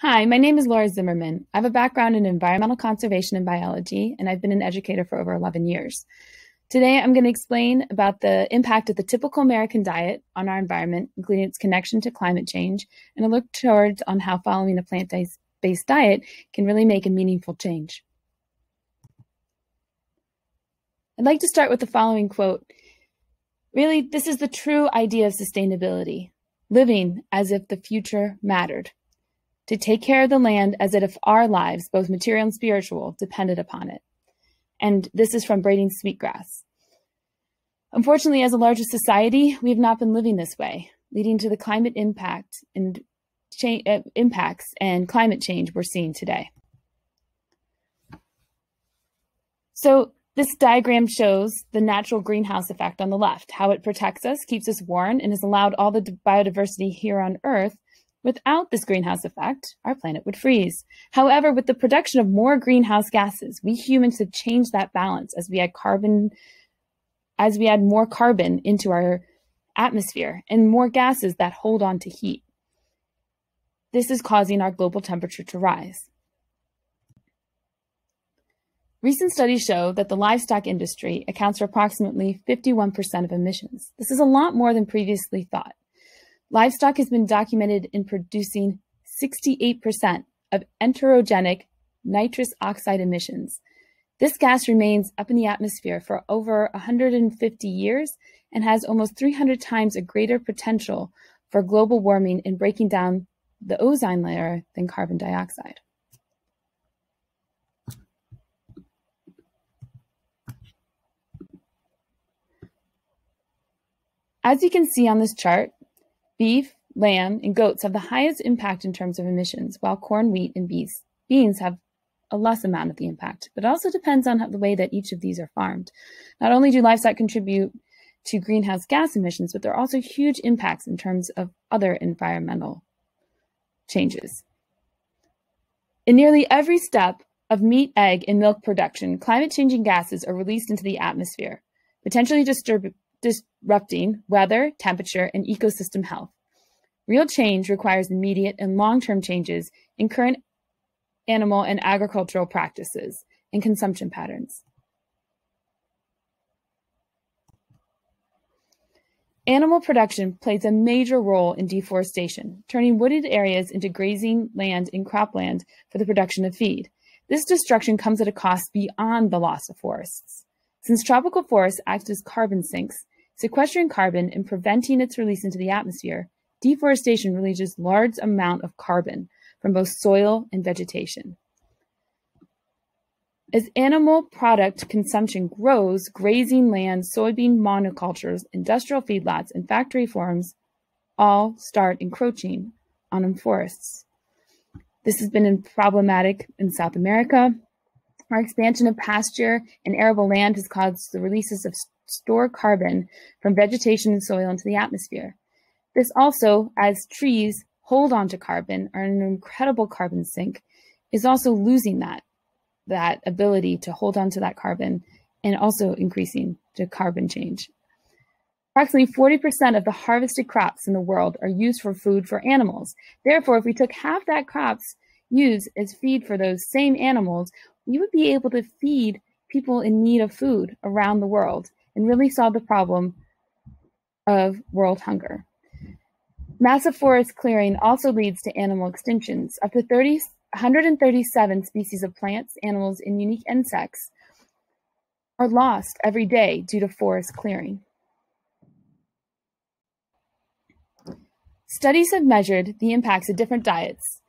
Hi, my name is Laura Zimmerman. I have a background in environmental conservation and biology, and I've been an educator for over 11 years. Today, I'm going to explain about the impact of the typical American diet on our environment, including its connection to climate change, and a look towards on how following a plant-based diet can really make a meaningful change. I'd like to start with the following quote. Really, this is the true idea of sustainability, living as if the future mattered. To take care of the land as if our lives, both material and spiritual, depended upon it. And this is from Braiding Sweetgrass. Unfortunately, as a larger society, we have not been living this way, leading to the climate impacts and climate change we're seeing today. So this diagram shows the natural greenhouse effect on the left, how it protects us, keeps us warm, and has allowed all the biodiversity here on Earth. Without this greenhouse effect, our planet would freeze. However, with the production of more greenhouse gases, we humans have changed that balance as we add more carbon into our atmosphere and more gases that hold on to heat. This is causing our global temperature to rise. Recent studies show that the livestock industry accounts for approximately 51% of emissions. This is a lot more than previously thought. Livestock has been documented in producing 68% of enterogenic nitrous oxide emissions. This gas remains up in the atmosphere for over 150 years and has almost 300 times a greater potential for global warming and breaking down the ozone layer than carbon dioxide. As you can see on this chart, beef, lamb, and goats have the highest impact in terms of emissions, while corn, wheat, and beans have a less amount of the impact. But it also depends on the way that each of these are farmed. Not only do livestock contribute to greenhouse gas emissions, but there are also huge impacts in terms of other environmental changes. In nearly every step of meat, egg, and milk production, climate-changing gases are released into the atmosphere, potentially disrupting weather, temperature, and ecosystem health. Real change requires immediate and long-term changes in current animal and agricultural practices and consumption patterns. Animal production plays a major role in deforestation, turning wooded areas into grazing land and cropland for the production of feed. This destruction comes at a cost beyond the loss of forests. Since tropical forests act as carbon sinks, sequestering carbon and preventing its release into the atmosphere, deforestation releases large amount of carbon from both soil and vegetation. As animal product consumption grows, grazing land, soybean monocultures, industrial feedlots, and factory farms all start encroaching on forests. This has been problematic in South America. Our expansion of pasture and arable land has caused the releases of stored carbon from vegetation and soil into the atmosphere. This also, as trees hold on to carbon, are an incredible carbon sink, is also losing that ability to hold on to that carbon and also increasing the carbon change. Approximately 40% of the harvested crops in the world are used for food for animals. Therefore, if we took half that crops used as feed for those same animals, we would be able to feed people in need of food around the world and really solve the problem of world hunger. Massive forest clearing also leads to animal extinctions. Up to 137 species of plants, animals, and unique insects are lost every day due to forest clearing. Studies have measured the impacts of different diets.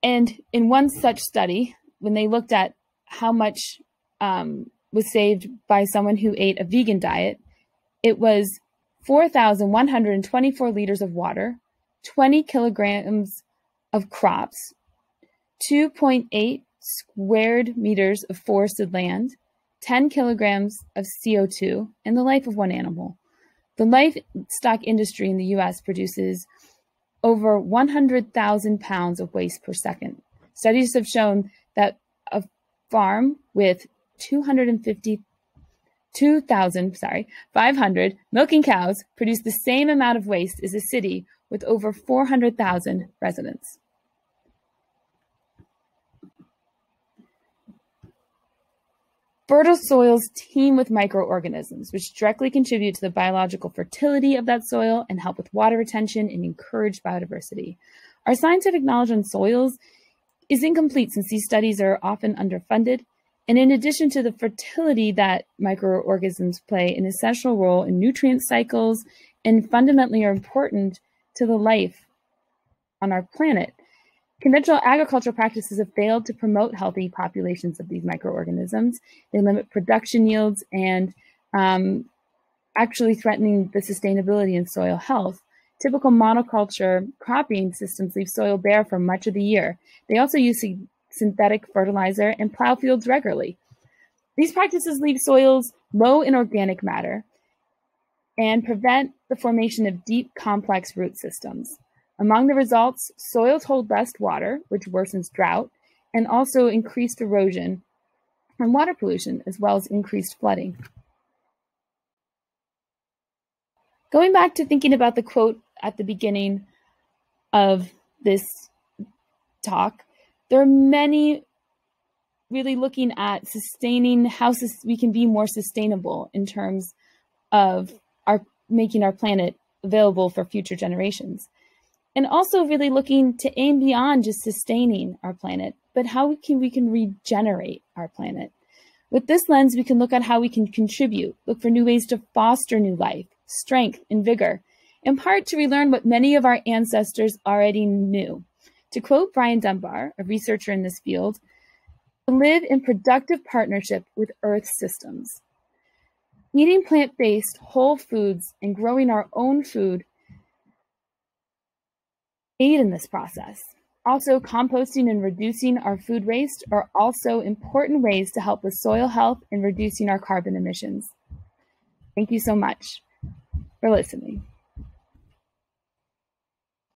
And in one such study, when they looked at how much was saved by someone who ate a vegan diet, it was 4,124 liters of water, 20 kilograms of crops, 2.8 squared meters of forested land, 10 kilograms of CO2, and the life of one animal. The livestock industry in the U.S. produces over 100,000 pounds of waste per second. Studies have shown that a farm with 500 milking cows produce the same amount of waste as a city with over 400,000 residents. Fertile soils teem with microorganisms, which directly contribute to the biological fertility of that soil and help with water retention and encourage biodiversity. Our scientific knowledge on soils is incomplete since these studies are often underfunded. And in addition to the fertility that microorganisms play an essential role in nutrient cycles and fundamentally are important to the life on our planet, conventional agricultural practices have failed to promote healthy populations of these microorganisms. They limit production yields and actually threatening the sustainability and soil health. Typical monoculture cropping systems leave soil bare for much of the year. They also use synthetic fertilizer and plow fields regularly. These practices leave soils low in organic matter and prevent the formation of deep, complex root systems. Among the results, soils hold less water, which worsens drought, and also increased erosion and water pollution, as well as increased flooding. Going back to thinking about the quote at the beginning of this talk, there are many really looking at sustaining how we can be more sustainable in terms of making our planet available for future generations. And also really looking to aim beyond just sustaining our planet, but how we can regenerate our planet. With this lens, we can look at how we can contribute, look for new ways to foster new life, strength, and vigor, in part to relearn what many of our ancestors already knew. To quote Brian Dunbar, a researcher in this field, to live in productive partnership with Earth systems. Eating plant-based whole foods and growing our own food aid in this process. Also, composting and reducing our food waste are also important ways to help with soil health and reducing our carbon emissions. Thank you so much for listening.